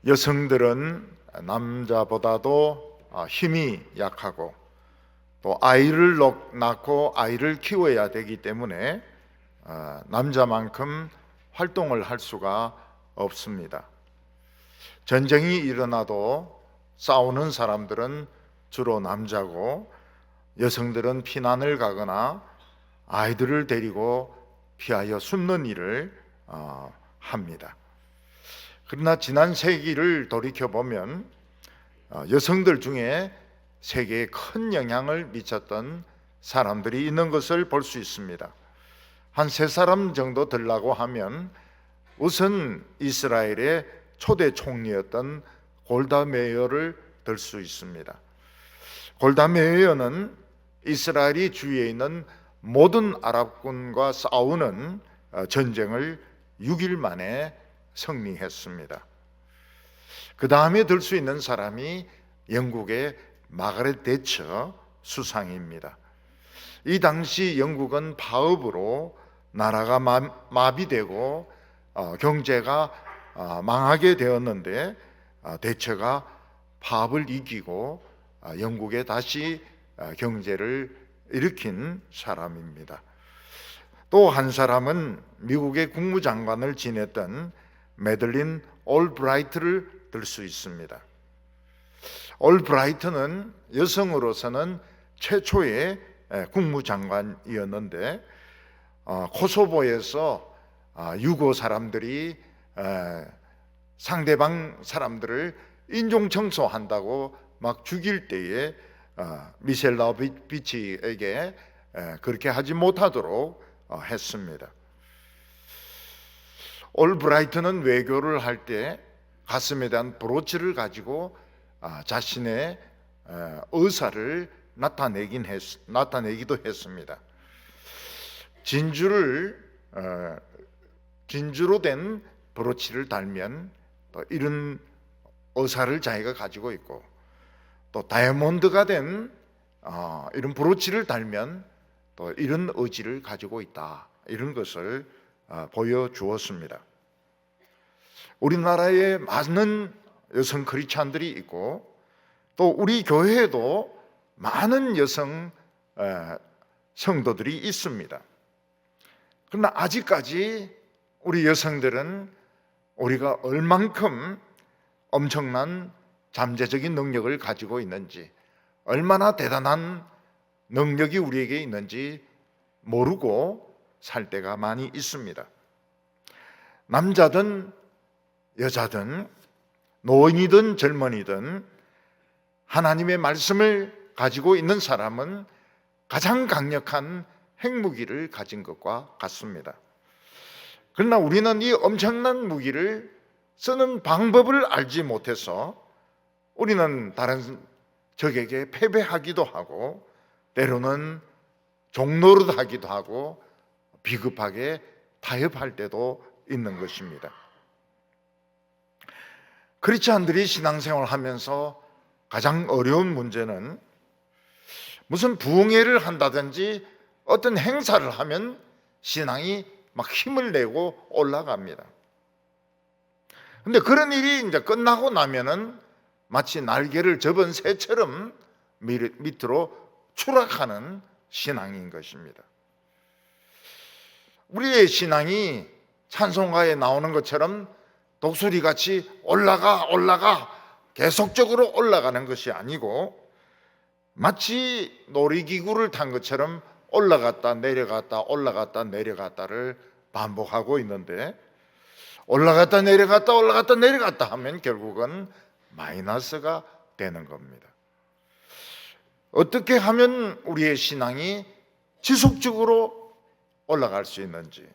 여성들은 남자보다도 힘이 약하고 또 아이를 낳고 아이를 키워야 되기 때문에 남자만큼 활동을 할 수가 없습니다. 전쟁이 일어나도 싸우는 사람들은 주로 남자고 여성들은 피난을 가거나 아이들을 데리고 피하여 숨는 일을 합니다. 그러나 지난 세기를 돌이켜보면 여성들 중에 세계에 큰 영향을 미쳤던 사람들이 있는 것을 볼 수 있습니다. 한 세 사람 정도 들라고 하면 우선 이스라엘의 초대 총리였던 골다 메이어를 들 수 있습니다. 골다 메이어는 이스라엘이 주위에 있는 모든 아랍군과 싸우는 전쟁을 6일 만에 승리했습니다. 그 다음에 들 수 있는 사람이 영국의 마가렛 대처 수상입니다. 이 당시 영국은 파업으로 나라가 마비되고 경제가 망하게 되었는데 대처가 파업을 이기고 영국에 다시 경제를 일으킨 사람입니다. 또 한 사람은 미국의 국무장관을 지냈던 매들린 올브라이트를 들 수 있습니다. 올브라이트는 여성으로서는 최초의 국무장관이었는데 코소보에서 유고 사람들이 상대방 사람들을 인종청소한다고 막 죽일 때에 미셸 라우비치에게 그렇게 하지 못하도록 했습니다. 올브라이트는 외교를 할 때 가슴에 대한 브로치를 가지고 자신의 의사를 나타내기도 했습니다. 진주로 된 브로치를 달면 이런 의사를 자기가 가지고 있고, 또 다이아몬드가 된 이런 브로치를 달면 또 이런 의지를 가지고 있다, 이런 것을 보여주었습니다. 우리나라에 많은 여성 크리스찬들이 있고 또 우리 교회에도 많은 여성 성도들이 있습니다. 그러나 아직까지 우리 여성들은 우리가 얼만큼 엄청난 잠재적인 능력을 가지고 있는지, 얼마나 대단한 능력이 우리에게 있는지 모르고 살 때가 많이 있습니다. 남자든 여자든 노인이든 젊은이든 하나님의 말씀을 가지고 있는 사람은 가장 강력한 핵무기를 가진 것과 같습니다. 그러나 우리는 이 엄청난 무기를 쓰는 방법을 알지 못해서 우리는 다른 적에게 패배하기도 하고 때로는 종노릇하기도 하고 비겁하게 타협할 때도 있는 것입니다. 크리스찬들이 신앙생활을 하면서 가장 어려운 문제는 무슨 부흥회를 한다든지 어떤 행사를 하면 신앙이 막 힘을 내고 올라갑니다. 근데 그런 일이 이제 끝나고 나면은 마치 날개를 접은 새처럼 밑으로 추락하는 신앙인 것입니다. 우리의 신앙이 찬송가에 나오는 것처럼 독수리같이 올라가 계속적으로 올라가는 것이 아니고 마치 놀이기구를 탄 것처럼 올라갔다 내려갔다를 반복하고 있는데, 올라갔다 내려갔다 하면 결국은 마이너스가 되는 겁니다. 어떻게 하면 우리의 신앙이 지속적으로 올라갈 수 있는지,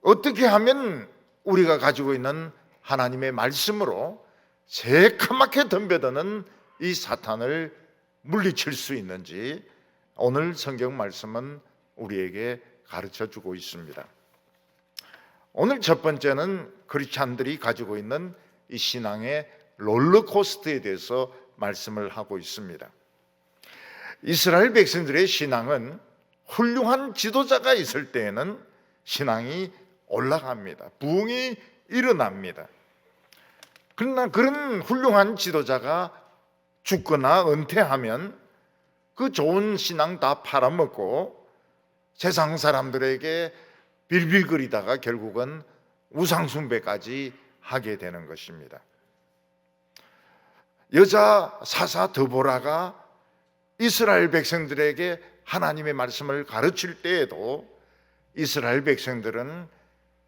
어떻게 하면 우리가 가지고 있는 하나님의 말씀으로 새카맣게 덤벼드는 이 사탄을 물리칠 수 있는지 오늘 성경 말씀은 우리에게 가르쳐 주고 있습니다. 오늘 첫 번째는 크리스찬들이 가지고 있는 이 신앙의 롤러코스터에 대해서 말씀을 하고 있습니다. 이스라엘 백성들의 신앙은 훌륭한 지도자가 있을 때에는 신앙이 올라갑니다. 부흥이 일어납니다. 그러나 그런 훌륭한 지도자가 죽거나 은퇴하면 그 좋은 신앙 다 팔아먹고 세상 사람들에게 빌빌거리다가 결국은 우상숭배까지 하게 되는 것입니다. 여자 사사 드보라가 이스라엘 백성들에게 하나님의 말씀을 가르칠 때에도 이스라엘 백성들은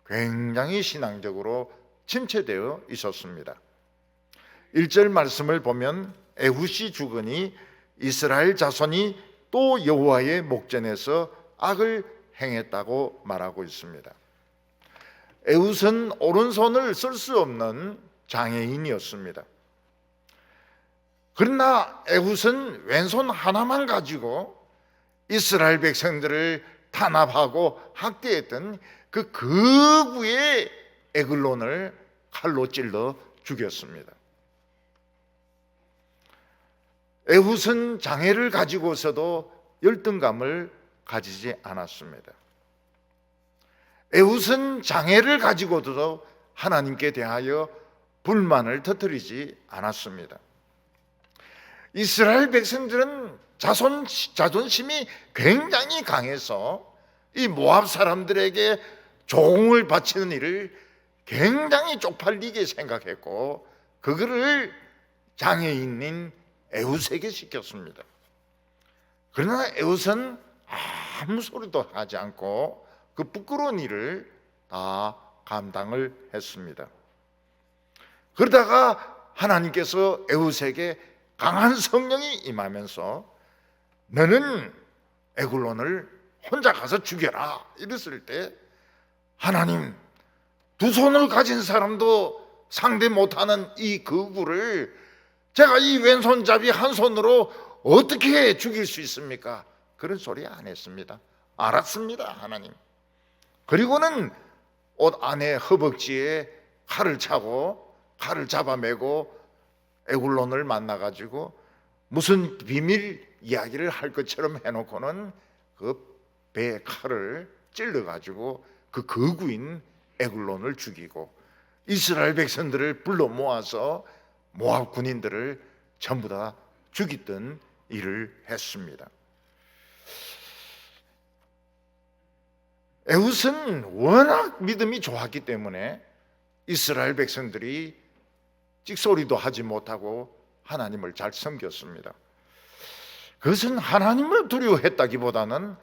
굉장히 신앙적으로 침체되어 있었습니다. 1절 말씀을 보면 에훗이 죽으니 이스라엘 자손이 또 여호와의 목전에서 악을 행했다고 말하고 있습니다. 에훗은 오른손을 쓸 수 없는 장애인이었습니다. 그러나 에훗은 왼손 하나만 가지고 이스라엘 백성들을 탄압하고 학대했던 그 극우의 에글론을 칼로 찔러 죽였습니다. 에훗은 장애를 가지고서도 열등감을 가지지 않았습니다. 에훗은 장애를 가지고도 하나님께 대하여 불만을 터뜨리지 않았습니다. 이스라엘 백성들은 자존심이 굉장히 강해서 이 모압 사람들에게 종을 바치는 일을 굉장히 쪽팔리게 생각했고 그거를 장애인인 에훗에게 시켰습니다. 그러나 에훗은 아무 소리도 하지 않고 그 부끄러운 일을 다 감당을 했습니다. 그러다가 하나님께서 에훗에게 강한 성령이 임하면서 너는 에글론을 혼자 가서 죽여라 이랬을 때 하나님, 두 손을 가진 사람도 상대 못하는 이 극우를 제가 이 왼손잡이 한 손으로 어떻게 죽일 수 있습니까? 그런 소리 안 했습니다. 알았습니다, 하나님. 그리고는 옷 안에 허벅지에 칼을 차고 칼을 잡아매고 에글론을 만나가지고 무슨 비밀 이야기를 할 것처럼 해놓고는 그 배에 칼을 찔러가지고 그 거구인 에글론을 죽이고 이스라엘 백성들을 불러 모아서 모압 군인들을 전부 다 죽이던 일을 했습니다. 에훗은 워낙 믿음이 좋았기 때문에 이스라엘 백성들이 찍소리도 하지 못하고 하나님을 잘 섬겼습니다. 그것은 하나님을 두려워했다기보다는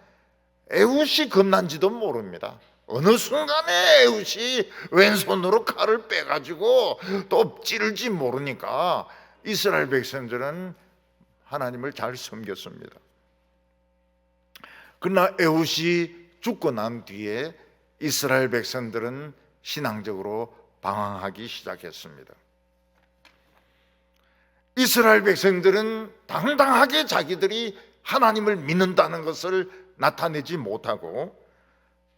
에훗이 겁난지도 모릅니다. 어느 순간에 에훗이 왼손으로 칼을 빼가지고 또 찌를지 모르니까 이스라엘 백성들은 하나님을 잘 섬겼습니다. 그러나 에훗이 죽고 난 뒤에 이스라엘 백성들은 신앙적으로 방황하기 시작했습니다. 이스라엘 백성들은 당당하게 자기들이 하나님을 믿는다는 것을 나타내지 못하고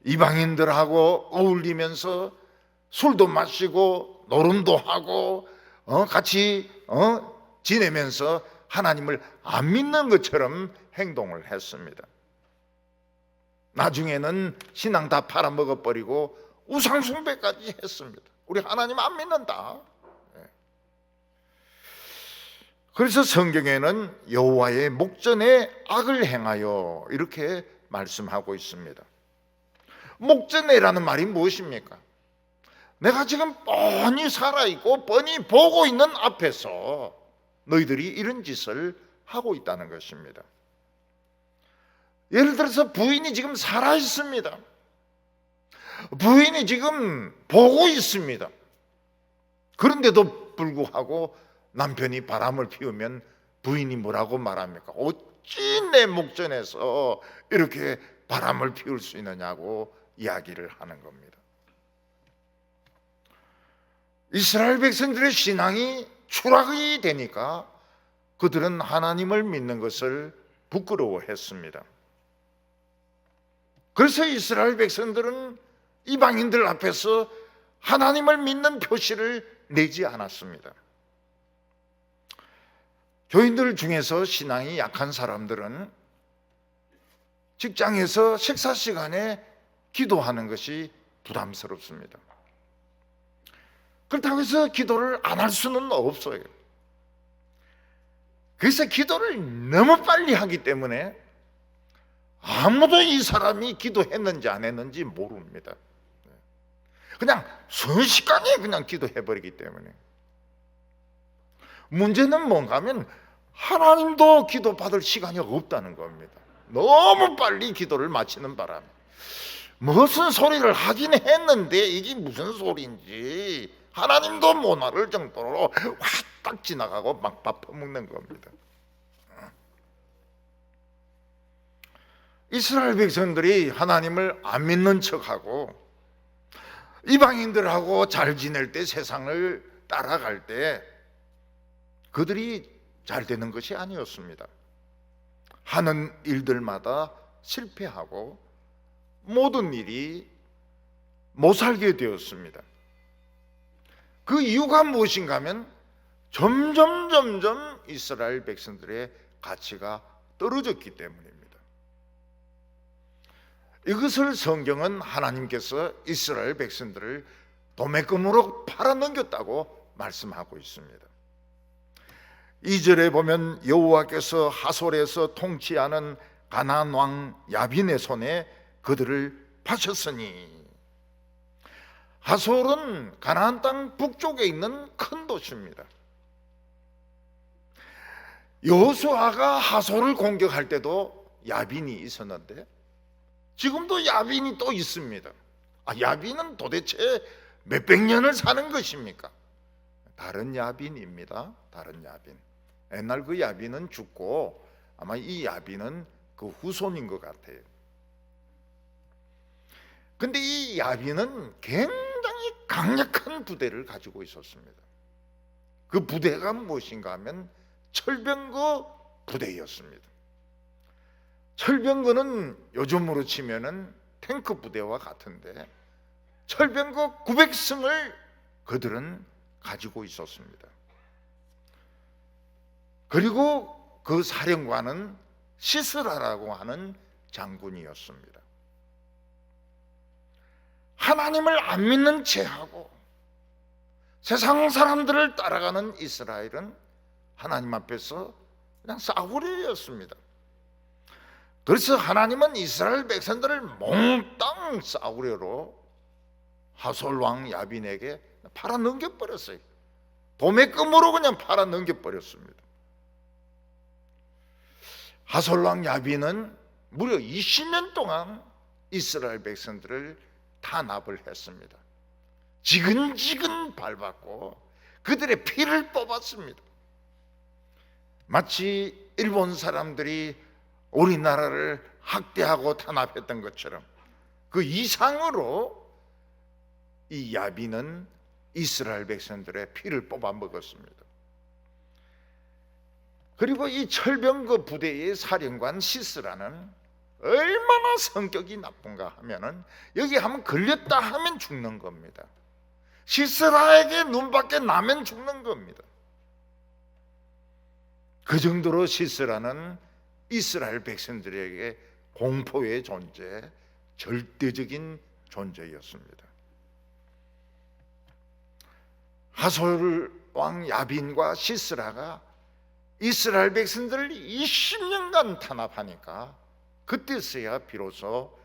이방인들하고 어울리면서 술도 마시고 노름도 하고 같이 지내면서 하나님을 안 믿는 것처럼 행동을 했습니다. 나중에는 신앙 다 팔아먹어버리고 우상숭배까지 했습니다. 우리 하나님 안 믿는다. 그래서 성경에는 여호와의 목전에 악을 행하여 이렇게 말씀하고 있습니다. 목전에라는 말이 무엇입니까? 내가 지금 뻔히 살아있고 뻔히 보고 있는 앞에서 너희들이 이런 짓을 하고 있다는 것입니다. 예를 들어서 부인이 지금 살아있습니다. 부인이 지금 보고 있습니다. 그런데도 불구하고 남편이 바람을 피우면 부인이 뭐라고 말합니까? 어찌 내 목전에서 이렇게 바람을 피울 수 있느냐고 이야기를 하는 겁니다. 이스라엘 백성들의 신앙이 추락이 되니까 그들은 하나님을 믿는 것을 부끄러워했습니다. 그래서 이스라엘 백성들은 이방인들 앞에서 하나님을 믿는 표시를 내지 않았습니다. 교인들 중에서 신앙이 약한 사람들은 직장에서 식사 시간에 기도하는 것이 부담스럽습니다. 그렇다고 해서 기도를 안 할 수는 없어요. 그래서 기도를 너무 빨리 하기 때문에 아무도 이 사람이 기도했는지 안 했는지 모릅니다. 그냥 순식간에 그냥 기도해버리기 때문에. 문제는 뭔가 하면 하나님도 기도 받을 시간이 없다는 겁니다. 너무 빨리 기도를 마치는 바람에 무슨 소리를 하긴 했는데 이게 무슨 소리인지 하나님도 못 알을 정도로 확딱 지나가고 막 밥 퍼먹는 겁니다. 이스라엘 백성들이 하나님을 안 믿는 척하고 이방인들하고 잘 지낼 때, 세상을 따라갈 때 그들이 잘 되는 것이 아니었습니다. 하는 일들마다 실패하고 모든 일이 못 살게 되었습니다. 그 이유가 무엇인가 하면 점점 이스라엘 백성들의 가치가 떨어졌기 때문입니다. 이것을 성경은 하나님께서 이스라엘 백성들을 도매금으로 팔아넘겼다고 말씀하고 있습니다. 2절에 보면 여호와께서 하솔에서 통치하는 가나안 왕 야빈의 손에 그들을 파셨으니, 하솔은 가나안 땅 북쪽에 있는 큰 도시입니다. 여호수아가 하솔을 공격할 때도 야빈이 있었는데 지금도 야빈이 또 있습니다. 야빈은 도대체 몇백 년을 사는 것입니까? 다른 야빈입니다. 다른 야빈. 옛날 그 야빈은 죽고 아마 이 야빈은 그 후손인 것 같아요. 근데 이 야빈은 굉장히 강력한 부대를 가지고 있었습니다. 그 부대가 무엇인가 하면 철병거 부대였습니다. 철병거는 요즘으로 치면은 탱크 부대와 같은데 철병거 900승을 그들은 가지고 있었습니다. 그리고 그 사령관은 시스라라고 하는 장군이었습니다. 하나님을 안 믿는 채하고 세상 사람들을 따라가는 이스라엘은 하나님 앞에서 그냥 싸구려였습니다. 그래서 하나님은 이스라엘 백성들을 몽땅 싸구려로 하솔 왕 야빈에게 팔아 넘겨버렸어요. 도매금으로 그냥 팔아 넘겨버렸습니다. 하솔 왕 야빈은 무려 20년 동안 이스라엘 백성들을 탄압을 했습니다. 지근지근 밟았고 그들의 피를 뽑았습니다. 마치 일본 사람들이 우리나라를 학대하고 탄압했던 것처럼 그 이상으로 이 야빈은 이스라엘 백성들의 피를 뽑아 먹었습니다. 그리고 이 철병거 부대의 사령관 시스라는 얼마나 성격이 나쁜가 하면은 여기 한번 걸렸다 하면 죽는 겁니다. 시스라에게 눈밖에 나면 죽는 겁니다. 그 정도로 시스라는 이스라엘 백성들에게 공포의 존재, 절대적인 존재였습니다. 하솔 왕 야빈과 시스라가 이스라엘 백성들을 20년간 탄압하니까 그때서야 비로소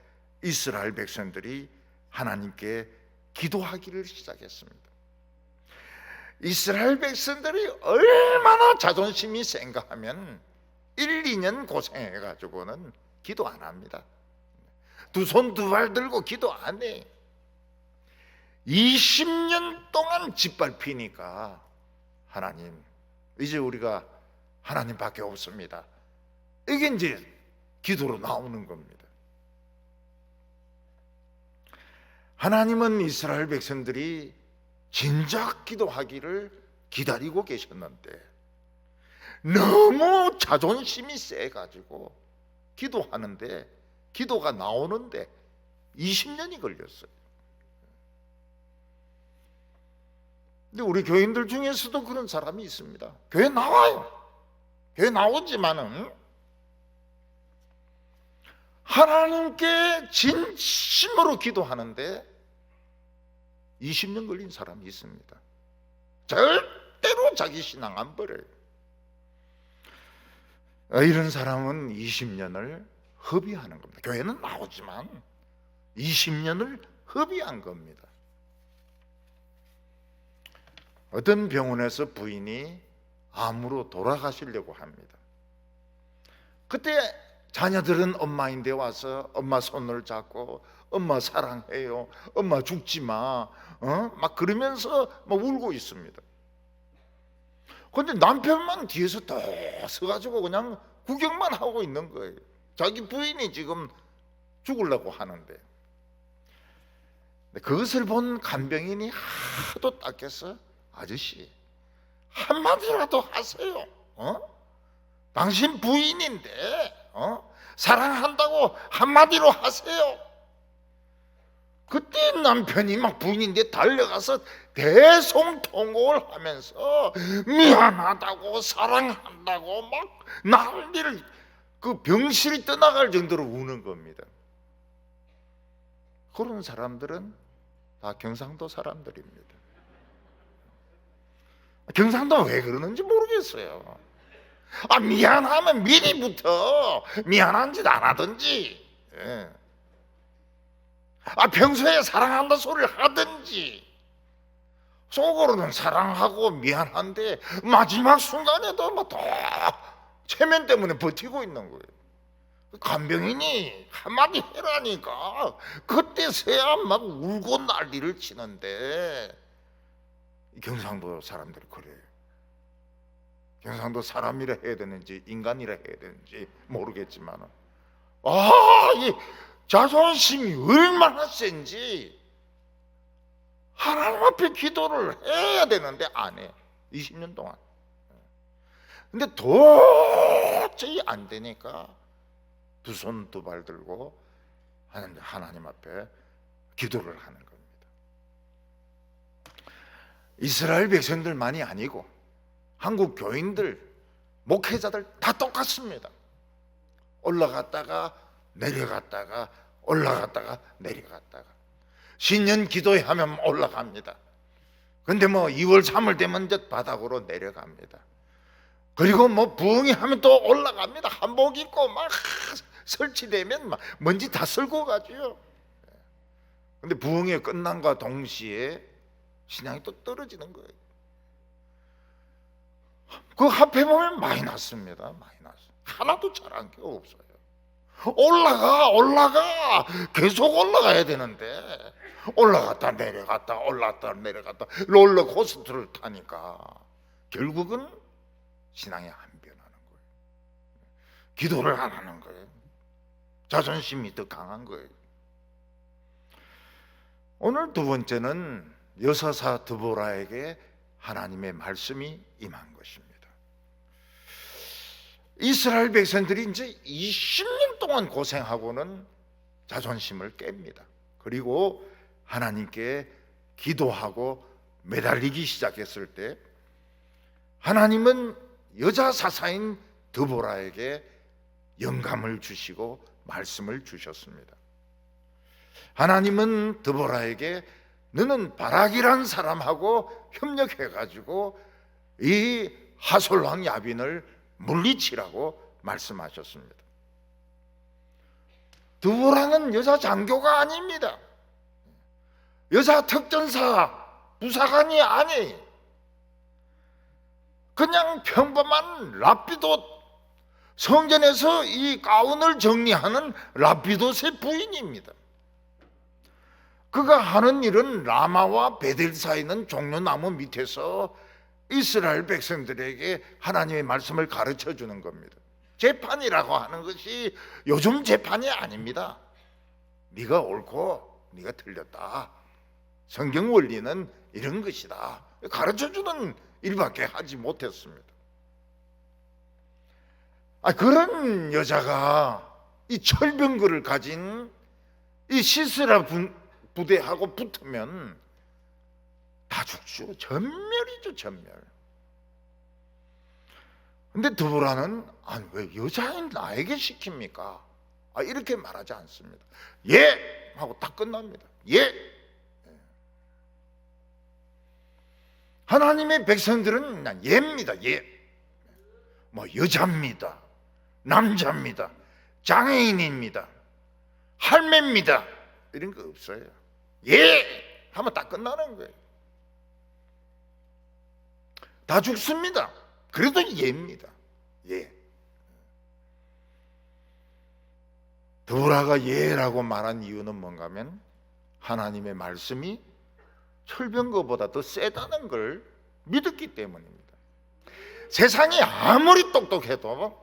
이스라엘 백성들이 하나님께 기도하기를 시작했습니다. 이스라엘 백성들이 얼마나 자존심이 센가 하면 1, 2년 고생해가지고는 기도 안 합니다. 두 손 두 발 들고 기도 안 해. 20년 동안 짓밟히니까 하나님, 이제 우리가 하나님밖에 없습니다. 이게 이제 기도로 나오는 겁니다. 하나님은 이스라엘 백성들이 진작 기도하기를 기다리고 계셨는데 너무 자존심이 세가지고 기도하는데, 기도가 나오는데 20년이 걸렸어요. 근데 우리 교인들 중에서도 그런 사람이 있습니다. 교회 나와요. 교회 나오지만은 하나님께 진심으로 기도하는데 20년 걸린 사람이 있습니다. 절대로 자기 신앙 안 버려요. 이런 사람은 20년을 허비하는 겁니다. 교회는 나오지만 20년을 허비한 겁니다. 어떤 병원에서 부인이 암으로 돌아가시려고 합니다. 그때 자녀들은 엄마인데 와서 엄마 손을 잡고 엄마 사랑해요, 엄마 죽지 마, 막 그러면서 막 울고 있습니다. 그런데 남편만 뒤에서 또 서가지고 그냥 구경만 하고 있는 거예요. 자기 부인이 지금 죽으려고 하는데. 그것을 본 간병인이 하도 딱해서 아저씨 한마디라도 하세요. 당신 부인인데 사랑한다고 한마디로 하세요. 그때 남편이 막 부인인데 달려가서 대성통곡을 하면서 미안하다고 사랑한다고 막 난리를, 그 병실이 떠나갈 정도로 우는 겁니다. 그런 사람들은 다 경상도 사람들입니다. 경상도 왜 그러는지 모르겠어요. 미안하면 미리부터 미안한 짓 안 하든지, 평소에 사랑한다 소리를 하든지, 속으로는 사랑하고 미안한데 마지막 순간에도 막 다 체면 때문에 버티고 있는 거예요. 간병인이 한마디 해라니까 그때서야 막 울고 난리를 치는데, 경상도 사람들이 그래요. 경상도 사람이라 해야 되는지 인간이라 해야 되는지 모르겠지만 이 자존심이 얼마나 센지 하나님 앞에 기도를 해야 되는데 안 해. 20년 동안. 근데 도저히 안 되니까 두 손 두 발 들고 하나님 앞에 기도를 하는 겁니다. 이스라엘 백성들만이 아니고 한국 교인들, 목회자들 다 똑같습니다. 올라갔다가 내려갔다가 올라갔다가 내려갔다가, 신년 기도회 하면 올라갑니다. 근데 2월 3월 되면 이제 바닥으로 내려갑니다. 그리고 부흥이 하면 또 올라갑니다. 한복 입고 막 설치되면 막 먼지 다 쓸고 가죠. 근데 부흥이 끝난과 동시에 신앙이 또 떨어지는 거예요. 그 합해보면 많이 났습니다. 많이 났어요. 하나도 잘한 게 없어요. 올라가 계속 올라가야 되는데 올라갔다 내려갔다 올라갔다 내려갔다 롤러코스터를 타니까 결국은 신앙이 안 변하는 거예요. 기도를 안 하는 거예요. 자존심이 더 강한 거예요. 오늘 두 번째는 여사사 드보라에게 하나님의 말씀이 임한 것입니다. 이스라엘 백성들이 이제 20년 동안 고생하고는 자존심을 깹니다. 그리고 하나님께 기도하고 매달리기 시작했을 때 하나님은 여자 사사인 드보라에게 영감을 주시고 말씀을 주셨습니다. 하나님은 드보라에게 너는 바락이란 사람하고 협력해가지고 이 하솔왕 야빈을 물리치라고 말씀하셨습니다. 드보라는 여자 장교가 아닙니다. 여자 특전사 부사관이 아니에요. 그냥 평범한 랍비도, 성전에서 이 가운을 정리하는 랍비도의 부인입니다. 그가 하는 일은 라마와 베델 사이에 있는 종려나무 밑에서 이스라엘 백성들에게 하나님의 말씀을 가르쳐 주는 겁니다. 재판이라고 하는 것이 요즘 재판이 아닙니다. 네가 옳고 네가 틀렸다, 성경 원리는 이런 것이다, 가르쳐 주는 일밖에 하지 못했습니다. 그런 여자가 이 철병거를 가진 이 시스라 부대하고 붙으면 다 죽죠. 전멸이죠, 전멸. 근데 드보라는 왜 여자인 나에게 시킵니까? 이렇게 말하지 않습니다. 예! 하고 딱 끝납니다. 예! 하나님의 백성들은 예입니다. 예. 뭐 여자입니다, 남자입니다, 장애인입니다, 할매입니다, 이런 거 없어요. 예 하면 다 끝나는 거예요. 다 죽습니다. 그래도 예입니다. 예. 드보라가 예라고 말한 이유는 뭔가 하면 하나님의 말씀이 철병거보다 더 세다는 걸 믿었기 때문입니다. 세상이 아무리 똑똑해도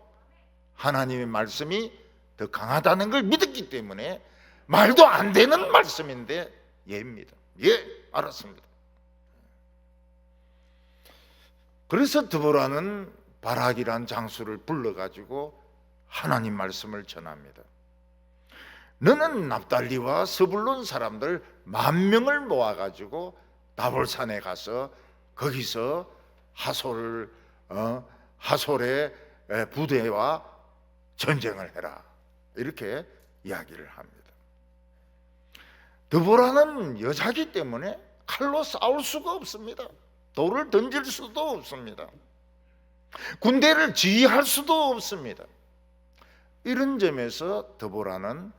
하나님의 말씀이 더 강하다는 걸 믿었기 때문에 말도 안 되는 말씀인데 예입니다. 예, 알았습니다. 그래서 드보라는 바락이란 장수를 불러가지고 하나님 말씀을 전합니다. 너는 납달리와 스불론 사람들 10,000명을 모아가지고 다볼산에 가서 거기서 하솔의 부대와 전쟁을 해라, 이렇게 이야기를 합니다. 드보라는 여자이기 때문에 칼로 싸울 수가 없습니다. 돌을 던질 수도 없습니다. 군대를 지휘할 수도 없습니다. 이런 점에서 드보라는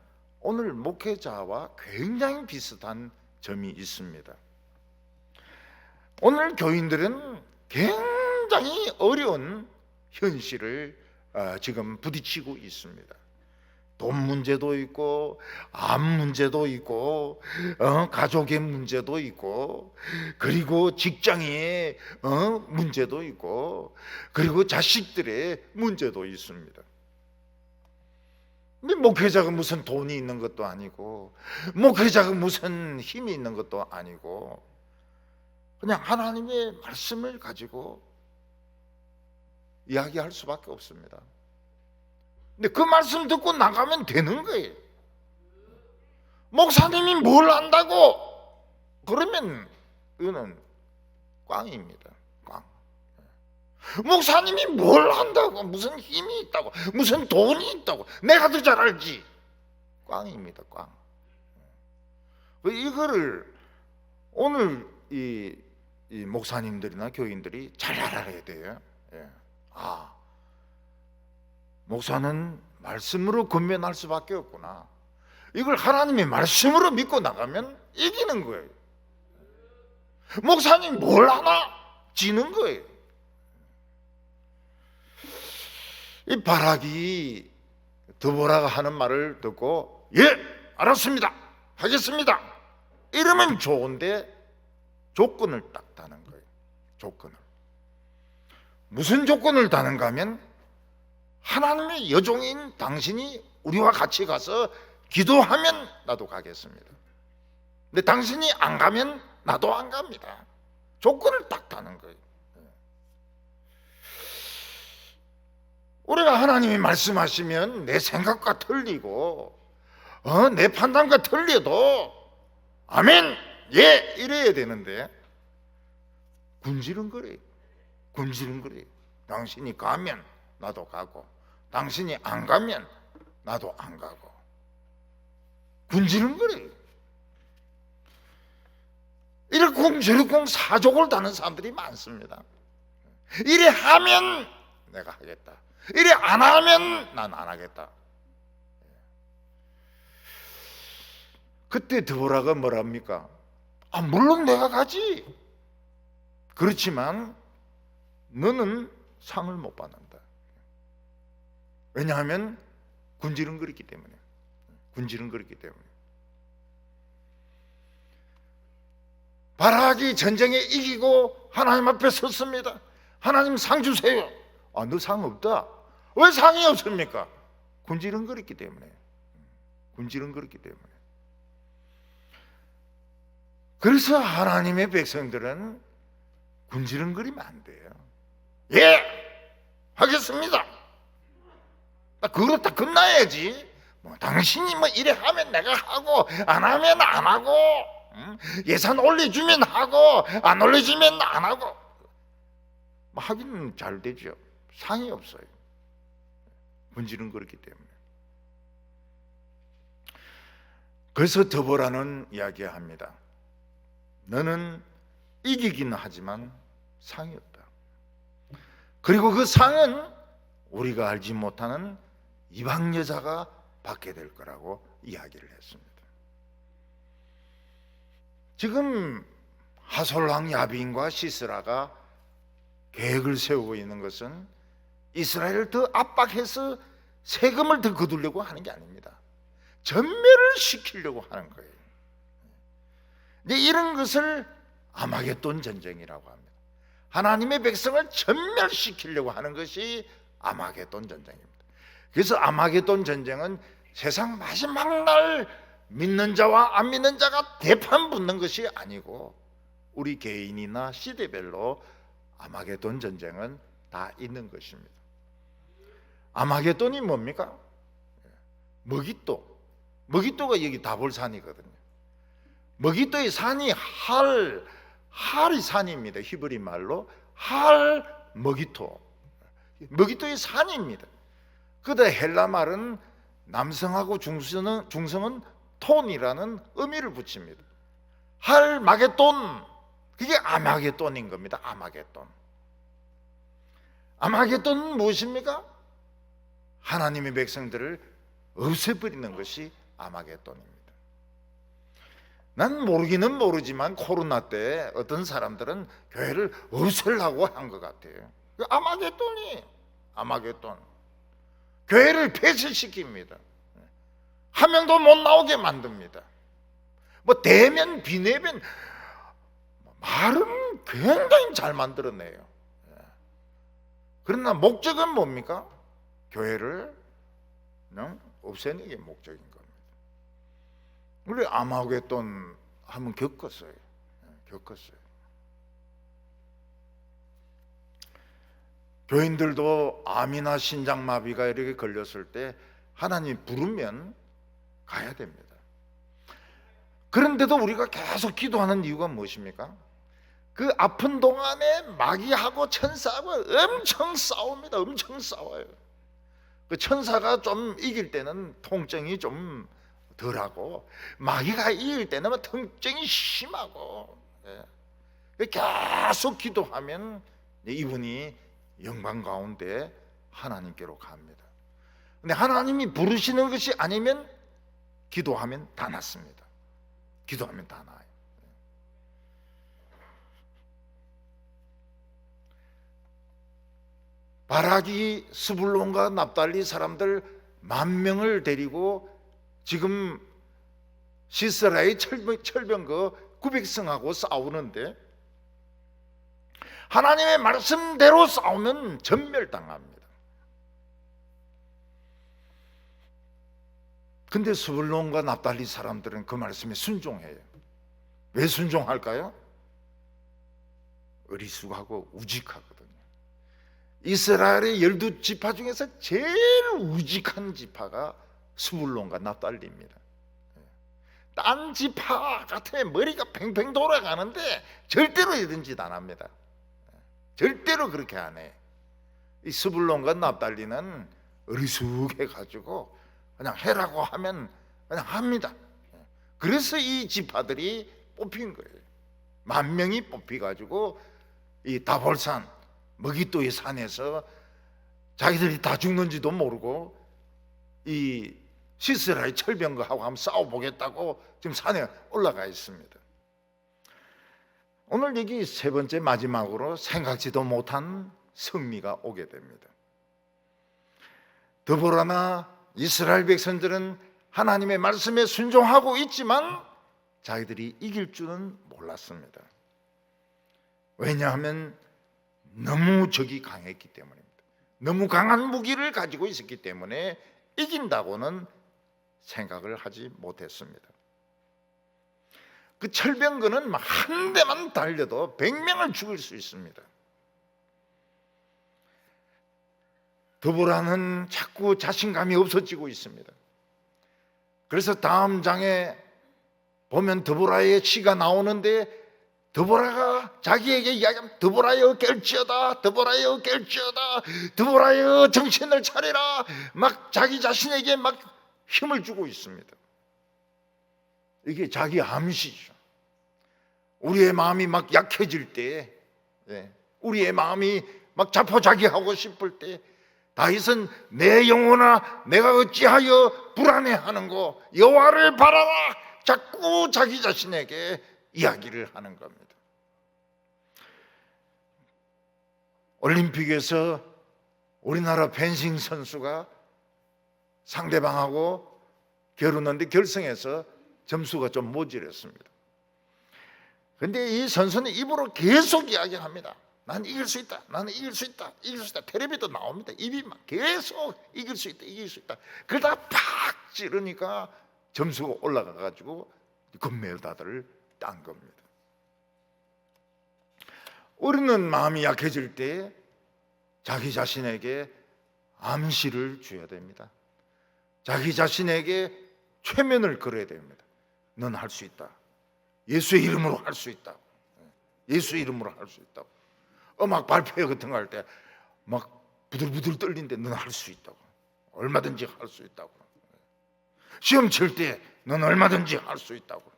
오늘 목회자와 굉장히 비슷한 점이 있습니다. 오늘 교인들은 굉장히 어려운 현실을 지금 부딪히고 있습니다. 돈 문제도 있고, 암 문제도 있고, 가족의 문제도 있고, 그리고 직장의 문제도 있고, 그리고 자식들의 문제도 있습니다. 근데 목회자가 무슨 돈이 있는 것도 아니고, 목회자가 무슨 힘이 있는 것도 아니고, 그냥 하나님의 말씀을 가지고 이야기할 수밖에 없습니다. 근데 그 말씀 듣고 나가면 되는 거예요. 목사님이 뭘 안다고 그러면 이거는 꽝입니다. 꽝. 목사님이 뭘 한다고, 무슨 힘이 있다고, 무슨 돈이 있다고, 내가 더 잘 알지, 꽝입니다. 꽝. 이거를 오늘 이 목사님들이나 교인들이 잘 알아야 돼요. 예. 목사는 말씀으로 권면할 수밖에 없구나. 이걸 하나님의 말씀으로 믿고 나가면 이기는 거예요. 목사님 뭘 하나? 지는 거예요. 이 바락이 드보라가 하는 말을 듣고 예, 알았습니다, 하겠습니다, 이러면 좋은데 조건을 딱 다는 거예요. 조건을. 무슨 조건을 다는가 하면 하나님의 여종인 당신이 우리와 같이 가서 기도하면 나도 가겠습니다. 근데 당신이 안 가면 나도 안 갑니다. 조건을 딱 다는 거예요. 우리가 하나님이 말씀하시면 내 생각과 틀리고 내 판단과 틀려도 아멘, 예, 이래야 되는데 군지렁거려요. 군지렁거려요. 당신이 가면 나도 가고, 당신이 안 가면 나도 안 가고, 군지렁거려요. 이렇쿵 저렇쿵 사족을 다는 사람들이 많습니다. 이래 하면 내가 하겠다, 이래 안 하면 난 안 하겠다. 그때 드보라가 뭐랍니까? 물론 내가 가지. 그렇지만 너는 상을 못 받는다. 왜냐하면 군지렁거리기 때문에. 군지렁거리기 때문에. 바락이 전쟁에 이기고 하나님 앞에 섰습니다. 하나님 상 주세요. 너 상 없다. 왜 상이 없습니까? 군지렁거렸기 때문에. 군지렁거렸기 때문에. 그래서 하나님의 백성들은 군지렁거리면 안 돼요. 예, 하겠습니다. 그걸로 딱 끝나야지. 당신이 이래 하면 내가 하고, 안 하면 안 하고, 예산 올려주면 하고, 안 올려주면 안 하고. 하기는 잘 되죠. 상이 없어요. 군지렁거렸기 때문에. 그래서 드보라는 이야기합니다. 너는 이기기는 하지만 상이었다. 그리고 그 상은 우리가 알지 못하는 이방 여자가 받게 될 거라고 이야기를 했습니다. 지금 하솔왕 야빈과 시스라가 계획을 세우고 있는 것은 이스라엘을 더 압박해서 세금을 더 거두려고 하는 게 아닙니다. 전멸을 시키려고 하는 거예요. 이제 이런 것을 아마겟돈 전쟁이라고 합니다. 하나님의 백성을 전멸시키려고 하는 것이 아마겟돈 전쟁입니다. 그래서 아마겟돈 전쟁은 세상 마지막 날 믿는 자와 안 믿는 자가 대판 붙는 것이 아니고 우리 개인이나 시대별로 아마겟돈 전쟁은 다 있는 것입니다. 아마겟돈이 뭡니까? 머깃도가 여기 다볼산이거든요. 머깃도의 산이 할이 산입니다. 히브리 말로 머깃도의 산입니다. 그다 헬라 말은 남성하고 중성은 톤이라는 의미를 붙입니다. 할마겟돈, 그게 아마겟돈인 겁니다. 아마겟돈은 무엇입니까? 하나님의 백성들을 없애버리는 것이 아마겟돈입니다. 난 모르기는 모르지만 코로나 때 어떤 사람들은 교회를 없애려고 한 것 같아요. 아마겟돈. 교회를 폐쇄시킵니다. 한 명도 못 나오게 만듭니다. 뭐 대면 비내면 말은 굉장히 잘 만들어내요. 그러나 목적은 뭡니까? 교회를 그냥 없애는 게 목적인 겁니다. 우리 아마겟돈 한번 겪었어요. 교인들도 암이나 신장마비가 이렇게 걸렸을 때 하나님 부르면 가야 됩니다. 그런데도 우리가 계속 기도하는 이유가 무엇입니까? 그 아픈 동안에 마귀하고 천사하고 엄청 싸웁니다. 엄청 싸워요. 그 천사가 좀 이길 때는 통증이 좀 덜하고 마귀가 이길 때는 통증이 심하고, 계속 기도하면 이분이 영광 가운데 하나님께로 갑니다. 근데 하나님이 부르시는 것이 아니면 기도하면 다 낫습니다. 기도하면 다 나아요. 바락이 스불론과 납달리 사람들 10,000명을 데리고 지금 시스라의 철병거 900성하고 싸우는데 하나님의 말씀대로 싸우면 전멸당합니다. 근데 스불론과 납달리 사람들은 그 말씀에 순종해요. 왜 순종할까요? 어리숙하고 우직하거든요. 이스라엘의 12지파 중에서 제일 우직한 지파가 스불론과 납달리입니다. 딴 지파 같으면 머리가 팽팽 돌아가는데 절대로 이런 짓 안 합니다. 절대로 그렇게 안 해. 이 스불론과 납달리는 어리숙해가지고 그냥 해라고 하면 그냥 합니다. 그래서 이 지파들이 뽑힌 거예요. 10,000명이 뽑혀가지고 이 다볼산 머깃도의 산에서 자기들이 다 죽는지도 모르고 이 시스라의 철병거하고 한번 싸워보겠다고 지금 산에 올라가 있습니다. 오늘 여기 세 번째 마지막으로 생각지도 못한 승리가 오게 됩니다. 드보라나 이스라엘 백성들은 하나님의 말씀에 순종하고 있지만 자기들이 이길 줄은 몰랐습니다. 왜냐하면 너무 적이 강했기 때문입니다. 너무 강한 무기를 가지고 있었기 때문에 이긴다고는 생각을 하지 못했습니다. 그 철병거는 한 대만 달려도 100명을 죽일 수 있습니다. 드보라는 자꾸 자신감이 없어지고 있습니다. 그래서 다음 장에 보면 드보라의 시가 나오는데 드보라가 자기에게 이야기하면 드보라여 깰지어다, 드보라여 깰지어다, 드보라여 정신을 차리라, 막 자기 자신에게 막 힘을 주고 있습니다. 이게 자기 암시죠. 우리의 마음이 막 약해질 때 우리의 마음이 막 자포자기하고 싶을 때 다윗은 내 영혼아 내가 어찌하여 불안해하는고 여호와를 바라라 자꾸 자기 자신에게 이야기를 하는 겁니다. 올림픽에서 우리나라 펜싱 선수가 상대방하고 겨루는데 결승에서 점수가 좀 모자랐습니다. 그런데 이 선수는 입으로 계속 이야기합니다. 나는 이길 수 있다. 나는 이길 수 있다. 이길 수 있다. 텔레비도 나옵니다. 입이 막 계속 이길 수 있다. 이길 수 있다. 그러다가 팍 찌르니까 점수가 올라가가지고 금메달을 딴 겁니다. 우리는 마음이 약해질 때 자기 자신에게 암시를 줘야 됩니다. 자기 자신에게 최면을 걸어야 됩니다. 넌 할 수 있다. 예수의 이름으로 할 수 있다. 예수의 이름으로 할 수 있다고. 음악 발표 같은 거 할 때 막 부들부들 떨리는데 넌 할 수 있다고. 얼마든지 할 수 있다고. 시험 칠 때 넌 얼마든지 할 수 있다고.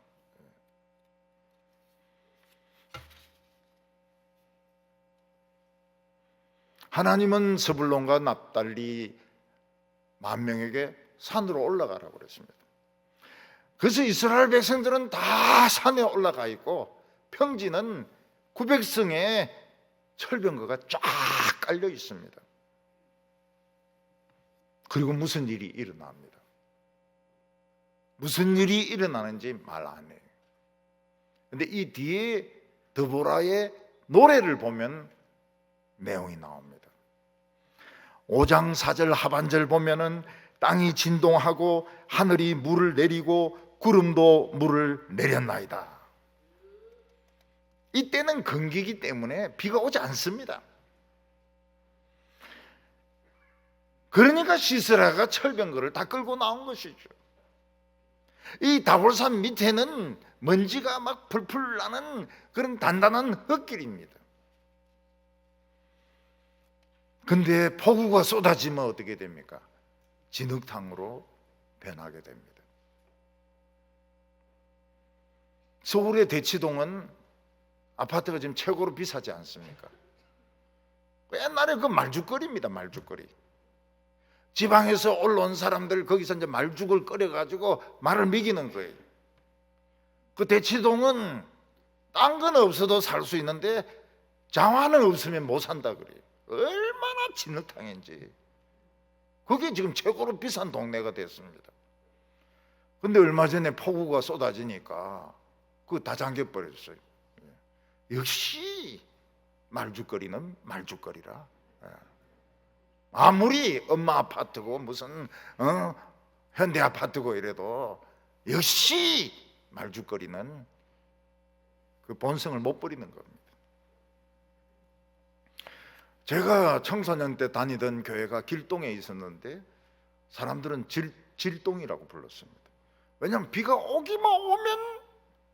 하나님은 스불론과 납달리 10,000명에게 산으로 올라가라고 그랬습니다. 그래서 이스라엘 백성들은 다 산에 올라가 있고 평지는 900성의 철병거가 쫙 깔려 있습니다. 그리고 무슨 일이 일어납니다. 무슨 일이 일어나는지 말 안 해요. 그런데 이 뒤에 드보라의 노래를 보면 내용이 나옵니다. 5장 4절 하반절 보면은 땅이 진동하고 하늘이 물을 내리고 구름도 물을 내렸나이다. 이때는 건기이기 때문에 비가 오지 않습니다. 그러니까 시스라가 철병거를 다 끌고 나온 것이죠. 이 다볼산 밑에는 먼지가 막 풀풀 나는 그런 단단한 흙길입니다. 근데 폭우가 쏟아지면 어떻게 됩니까? 진흙탕으로 변하게 됩니다. 서울의 대치동은 아파트가 지금 최고로 비싸지 않습니까? 옛날에 그 말죽거리입니다. 말죽거리. 지방에서 올라온 사람들 거기서 이제 말죽을 끓여가지고 말을 먹이는 거예요. 그 대치동은 딴 건 없어도 살 수 있는데 장화는 없으면 못 산다 그래요. 얼마나 진흙탕인지. 그게 지금 최고로 비싼 동네가 됐습니다. 근데 얼마 전에 폭우가 쏟아지니까 그거 다 잠겨버렸어요. 역시 말죽거리는 말죽거리라. 아무리 엄마 아파트고 무슨 현대 아파트고 이래도 역시 말죽거리는 그 본성을 못 버리는 겁니다. 제가 청소년 때 다니던 교회가 길동에 있었는데 사람들은 질동이라고 불렀습니다. 왜냐하면 비가 오기만 오면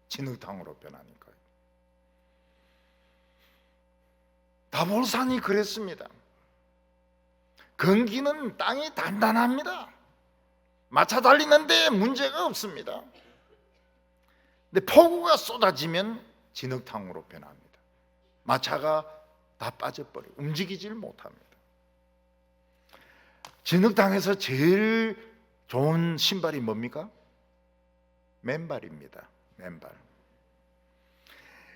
진흙탕으로 변하니까요. 다볼산이 그랬습니다. 건기는 땅이 단단합니다. 마차 달리는데 문제가 없습니다. 근데 폭우가 쏟아지면 진흙탕으로 변합니다. 마차가 다 빠져버려요. 움직이질 못합니다. 진흙탕에서 제일 좋은 신발이 뭡니까? 맨발입니다. 맨발.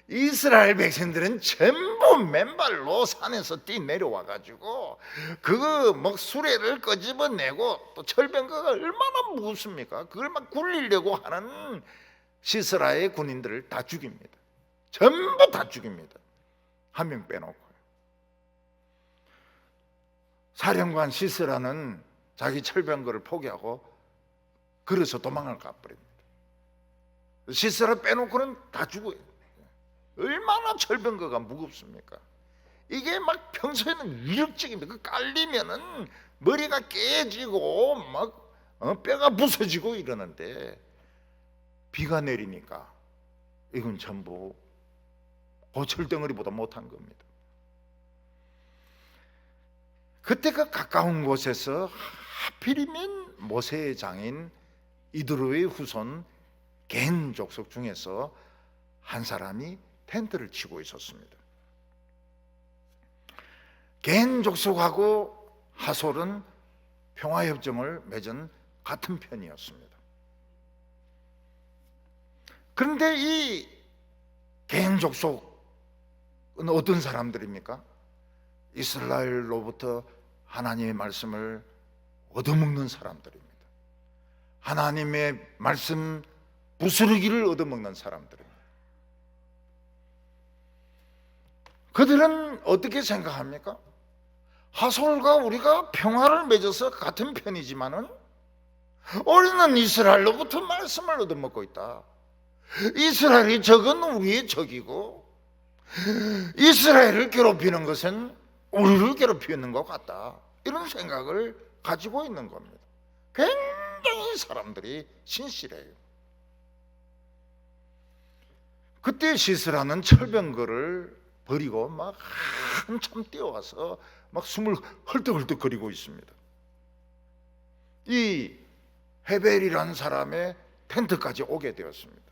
이스라엘 백성들은 전부 맨발로 산에서 뛰 내려와가지고 그거 뭐 수레를 끄집어내고 또 철병거가 얼마나 무겁습니까? 그걸 막 굴리려고 하는 시스라의 군인들을 다 죽입니다. 전부 다 죽입니다. 한 명 빼놓고. 사령관 시스라는 자기 철병거를 포기하고 걸어서 도망을 가버립니다. 시스라 빼놓고는 다 죽어요. 얼마나 철병거가 무겁습니까? 이게 막 평소에는 위력적입니다. 그 깔리면은 머리가 깨지고 막 뼈가 부서지고 이러는데 비가 내리니까 이건 전부 고철덩어리보다 못한 겁니다. 그때 그 가까운 곳에서 하필이면 모세의 장인 이드로의 후손 겐 족속 중에서 한 사람이 텐트를 치고 있었습니다. 겐 족속하고 하솔은 평화협정을 맺은 같은 편이었습니다. 그런데 이 겐 족속은 어떤 사람들입니까? 이스라엘로부터 하나님의 말씀을 얻어먹는 사람들입니다. 하나님의 말씀 부스러기를 얻어먹는 사람들입니다. 그들은 어떻게 생각합니까? 하솔과 우리가 평화를 맺어서 같은 편이지만은 우리는 이스라엘로부터 말씀을 얻어먹고 있다. 이스라엘이 적은 우리의 적이고 이스라엘을 괴롭히는 것은 우리를 괴롭히는 것 같다. 이런 생각을 가지고 있는 겁니다. 굉장히 사람들이 신실해요. 그때 시스라는 철병거를 버리고 막 한참 뛰어와서 막 숨을 헐떡헐떡 거리고 있습니다. 이 헤벨이라는 사람의 텐트까지 오게 되었습니다.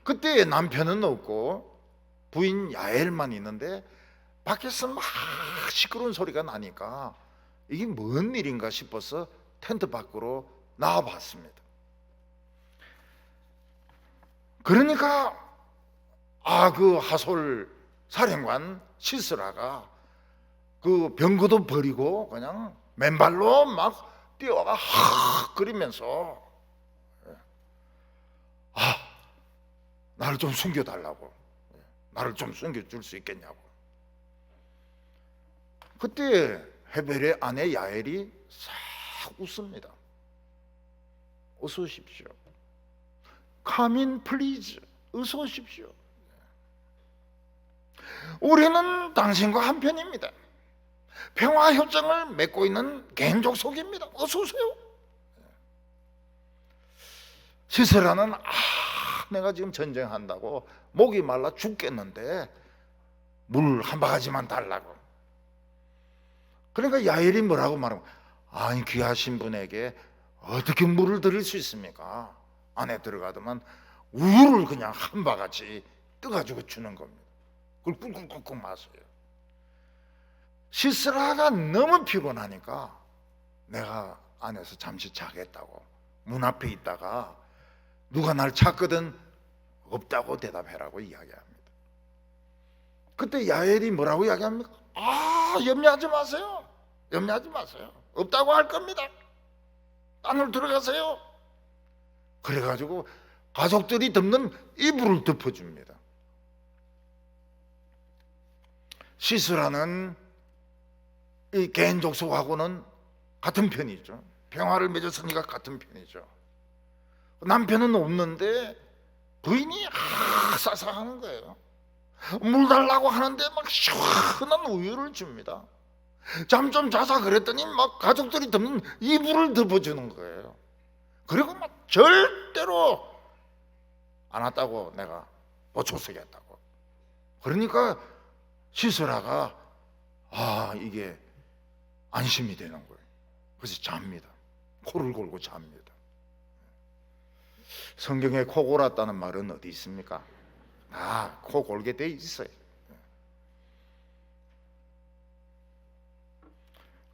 그때 남편은 없고 부인 야엘만 있는데 밖에서 막 시끄러운 소리가 나니까 이게 뭔 일인가 싶어서 텐트 밖으로 나와봤습니다. 그러니까 그 하솔 사령관 시스라가 그 병거도 버리고 그냥 맨발로 막 뛰어가 거리면서 나를 좀 숨겨달라고, 나를 좀 숨겨줄 수 있겠냐고. 그때 헤벨의 아내 야엘이 싹 웃습니다. 어서 오십시오. Come in please. 어서 오십시오. 우리는 당신과 한편입니다. 평화협정을 맺고 있는 겐 족속입니다. 어서 오세요. 시세라는 내가 지금 전쟁한다고 목이 말라 죽겠는데 물 한 바가지만 달라고. 그러니까 야엘이 뭐라고 말하면, 아니 귀하신 분에게 어떻게 물을 드릴 수 있습니까? 안에 들어가더만 우유를 그냥 한 바가지 떠가지고 주는 겁니다. 그걸 꿀꿀꿀꿀 마셔요. 시스라가 너무 피곤하니까 내가 안에서 잠시 자겠다고 문 앞에 있다가 누가 날 찾거든 없다고 대답해라고 이야기합니다. 그때 야엘이 뭐라고 이야기합니까? 염려하지 마세요. 염려하지 마세요. 없다고 할 겁니다. 안으로 들어가세요. 그래가지고 가족들이 덮는 이불을 덮어줍니다. 시스라는 이 겐 족속하고는 같은 편이죠. 평화를 맺었으니까 같은 편이죠. 남편은 없는데 부인이 싸싸하는 거예요. 물 달라고 하는데 막 시원한 우유를 줍니다. 잠 좀 자자 그랬더니 막 가족들이 덮는 이불을 덮어주는 거예요. 그리고 막 절대로 안 왔다고 내가 보초 쓰겠다고. 그러니까 시스라가 이게 안심이 되는 거예요. 그래서 잡니다. 코를 골고 잡니다. 성경에 코 골았다는 말은 어디 있습니까? 코 골게 돼 있어요.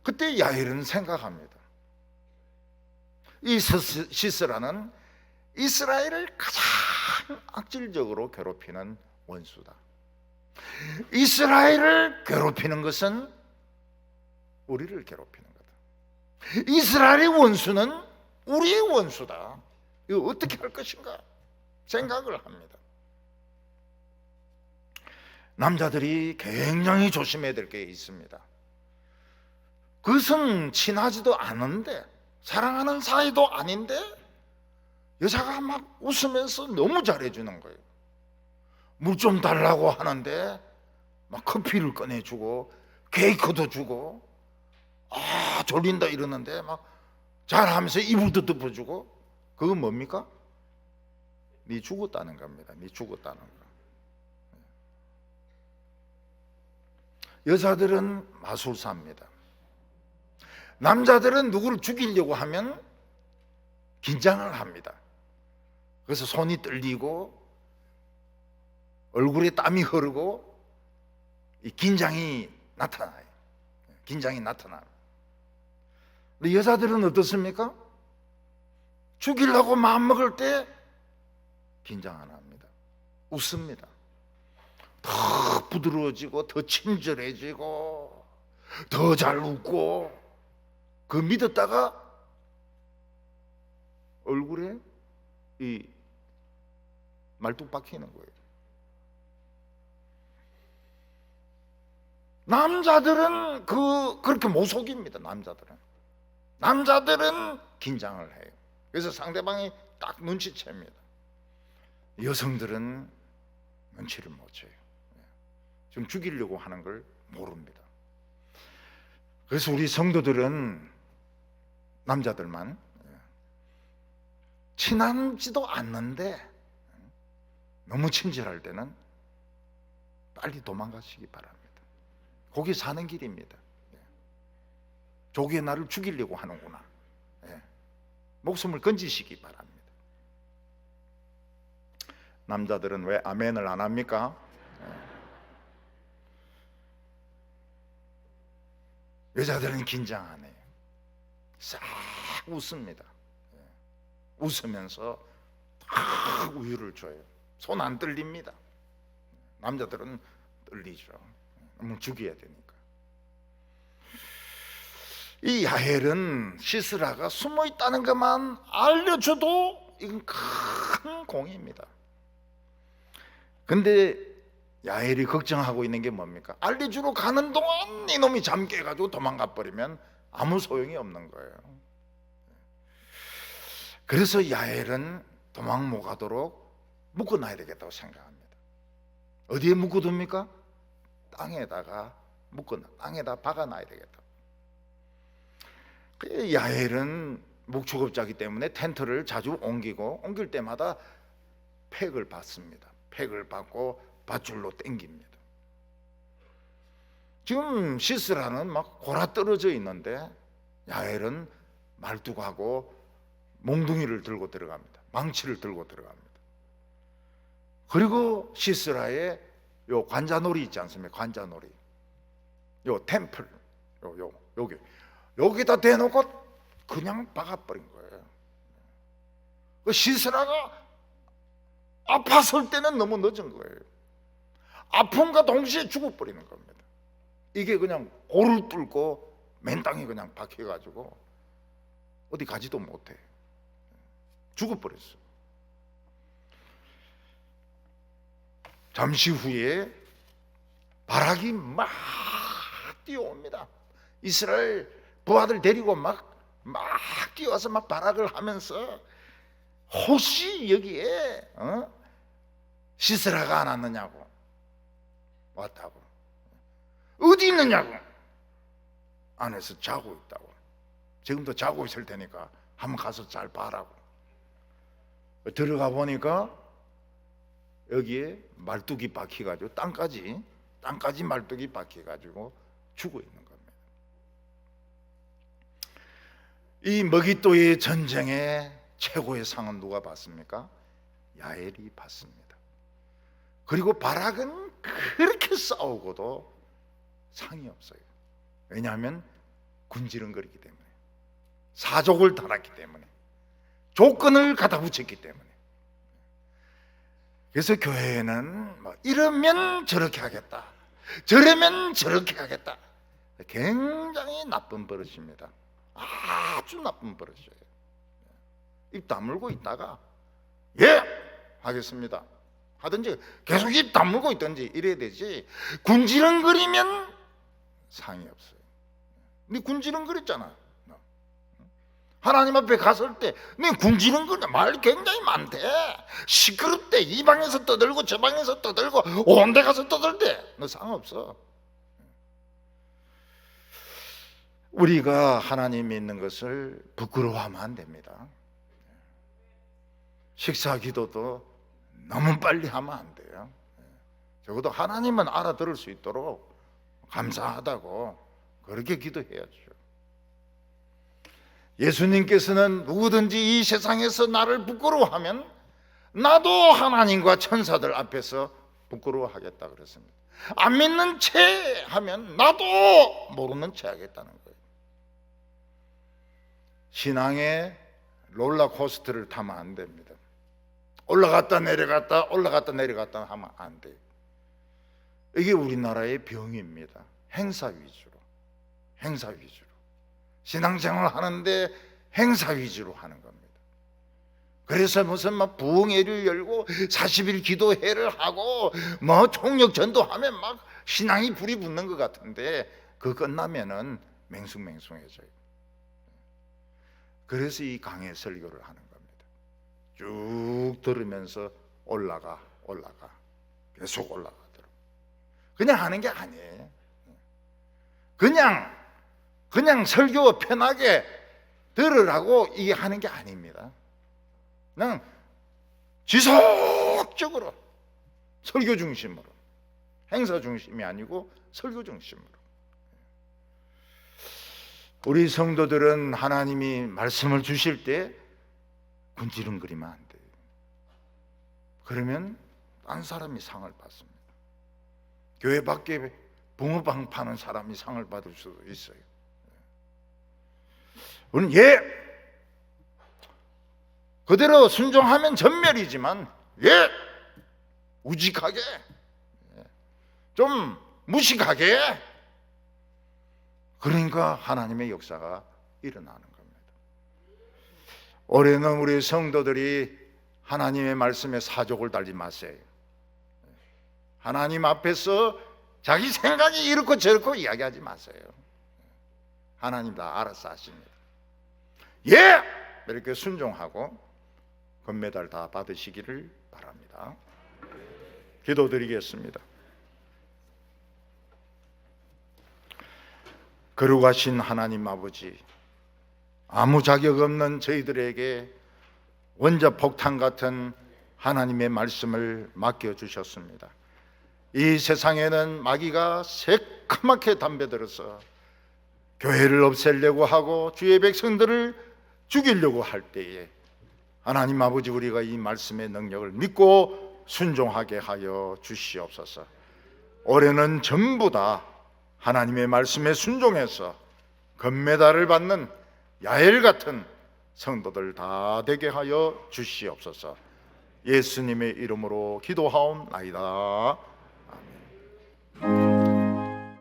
그때 야엘은 생각합니다. 이 시스라는 이스라엘을 가장 악질적으로 괴롭히는 원수다. 이스라엘을 괴롭히는 것은 우리를 괴롭히는 거다. 이스라엘의 원수는 우리의 원수다. 이거 어떻게 할 것인가 생각을 합니다. 남자들이 굉장히 조심해야 될 게 있습니다. 그것은 친하지도 않은데 사랑하는 사이도 아닌데 여자가 막 웃으면서 너무 잘해주는 거예요. 물 좀 달라고 하는데 막 커피를 꺼내주고 케이크도 주고 졸린다 이러는데 막 잘하면서 이불도 덮어주고. 그건 뭡니까? 네 죽었다는 겁니다. 네 죽었다는 거. 여자들은 마술사입니다. 남자들은 누구를 죽이려고 하면 긴장을 합니다. 그래서 손이 떨리고 얼굴에 땀이 흐르고 이 긴장이 나타나요. 긴장이 나타나요. 근데 여자들은 어떻습니까? 죽이려고 마음먹을 때 긴장 안 합니다. 웃습니다. 더 부드러워지고 더 친절해지고 더 잘 웃고, 그 믿었다가 얼굴에 이 말뚝 박히는 거예요. 남자들은 그렇게 못 속입니다. 남자들은 긴장을 해요. 그래서 상대방이 딱 눈치챕니다. 여성들은 눈치를 못 채요. 지금 죽이려고 하는 걸 모릅니다. 그래서 우리 성도들은, 남자들만, 친하지도 않는데 너무 친절할 때는 빨리 도망가시기 바랍니다. 거기 사는 길입니다. 조기에 나를 죽이려고 하는구나. 목숨을 건지시기 바랍니다. 남자들은 왜 아멘을 안 합니까? 여자들은 긴장 안 해요. 싹 웃습니다. 웃으면서 딱 우유를 줘요. 손 안 떨립니다. 남자들은 떨리죠. 너무 죽여야 되니까. 이 야헬은 시스라가 숨어 있다는 것만 알려줘도 이건 큰 공입니다. 근데 야헬이 걱정하고 있는 게 뭡니까? 알려주러 가는 동안 이놈이 잠 깨가지고 도망가 버리면 아무 소용이 없는 거예요. 그래서 야헬은 도망 못 가도록 묶어놔야 되겠다고 생각합니다. 어디에 묶어둡니까? 땅에다가 땅에다 박아놔야 되겠다. 야헬은 목축업자이기 때문에 텐트를 자주 옮길 때마다 팩을 받습니다. 팩을 받고 밧줄로 당깁니다. 지금 시스라는 막 골아 떨어져 있는데 야헬은 말뚝하고 몽둥이를 들고 들어갑니다. 망치를 들고 들어갑니다. 그리고 시스라의 요 관자놀이 있지 않습니까? 관자놀이, 요 템플, 여기다 대놓고 그냥 박아버린 거예요. 시스라가 아팠을 때는 너무 늦은 거예요. 아픔과 동시에 죽어버리는 겁니다. 이게 그냥 골을 뚫고 맨 땅에 그냥 박혀가지고 어디 가지도 못해. 죽어버렸어. 잠시 후에 바락이 막 뛰어옵니다. 이스라엘 부하들 데리고 막 뛰어와서 막 발악을 하면서 혹시 여기에 시스라가 안 왔느냐고. 왔다고. 어디 있느냐고. 안에서 자고 있다고. 지금도 자고 있을 테니까 한번 가서 잘 봐라고. 들어가 보니까 여기에 말뚝이 박혀가지고 땅까지 말뚝이 박혀가지고 죽어 있는 겁니다. 이 머깃도의 전쟁의 최고의 상은 누가 받습니까? 야헬이 받습니다. 그리고 바락은 그렇게 싸우고도 상이 없어요. 왜냐하면 군지렁거리기 때문에, 사족을 달았기 때문에, 조건을 갖다 붙였기 때문에. 그래서 교회에는 뭐 이러면 저렇게 하겠다, 저러면 저렇게 하겠다, 굉장히 나쁜 버릇입니다. 아주 나쁜 버릇이에요. 입 다물고 있다가 예 하겠습니다 하든지 계속 입 다물고 있든지 이래야 되지, 군지렁거리면 상이 없어요. 네 군지렁거렸잖아. 하나님 앞에 갔을 때 네 군지렁거려. 말이 굉장히 많대. 시끄럽대. 이 방에서 떠들고 저 방에서 떠들고 온 데 가서 떠들대. 너 상없어. 우리가 하나님 믿는 것을 부끄러워하면 안 됩니다. 식사 기도도 너무 빨리 하면 안 돼요. 적어도 하나님은 알아들을 수 있도록 감사하다고 그렇게 기도해야죠. 예수님께서는 누구든지 이 세상에서 나를 부끄러워하면 나도 하나님과 천사들 앞에서 부끄러워하겠다 그랬습니다. 안 믿는 채 하면 나도 모르는 채 하겠다는 거예요. 신앙의 롤러코스터를 타면 안 됩니다. 올라갔다 내려갔다 올라갔다 내려갔다 하면 안 돼요. 이게 우리나라의 병입니다. 행사 위주로 신앙생활 하는데 행사 위주로 하는 겁니다. 그래서 무슨 막 부흥회를 열고 40일 기도회를 하고 뭐 총력 전도하면 막 신앙이 불이 붙는 것 같은데 그 끝나면은 맹숭맹숭해져요. 그래서 이 강해 설교를 하는 겁니다. 쭉 들으면서 올라가 계속 올라가도록. 그냥 하는 게 아니에요. 그냥 설교 편하게 들으라고 이게 하는 게 아닙니다. 그냥 지속적으로 설교 중심으로, 행사 중심이 아니고 설교 중심으로. 우리 성도들은 하나님이 말씀을 주실 때 군지름거리면 안 돼요. 그러면 딴 사람이 상을 받습니다. 교회 밖에 붕어빵 파는 사람이 상을 받을 수도 있어요. 우리는 그대로 순종하면 전멸이지만 우직하게, 좀 무식하게, 그러니까 하나님의 역사가 일어나는 겁니다. 올해는 우리 성도들이 하나님의 말씀에 사족을 달지 마세요. 하나님 앞에서 자기 생각이 이렇고 저렇고 이야기하지 마세요. 하나님 다 알아서 하십니다. 이렇게 순종하고 금메달 다 받으시기를 바랍니다. 기도드리겠습니다. 거룩하신 하나님 아버지, 아무 자격 없는 저희들에게 원자폭탄 같은 하나님의 말씀을 맡겨주셨습니다. 이 세상에는 마귀가 새까맣게 담배들어서 교회를 없애려고 하고 주의 백성들을 죽이려고 할 때에 하나님 아버지, 우리가 이 말씀의 능력을 믿고 순종하게 하여 주시옵소서. 올해는 전부 다 하나님의 말씀에 순종해서 금메달을 받는 야엘 같은 성도들 다 되게 하여 주시옵소서. 예수님의 이름으로 기도하옵나이다.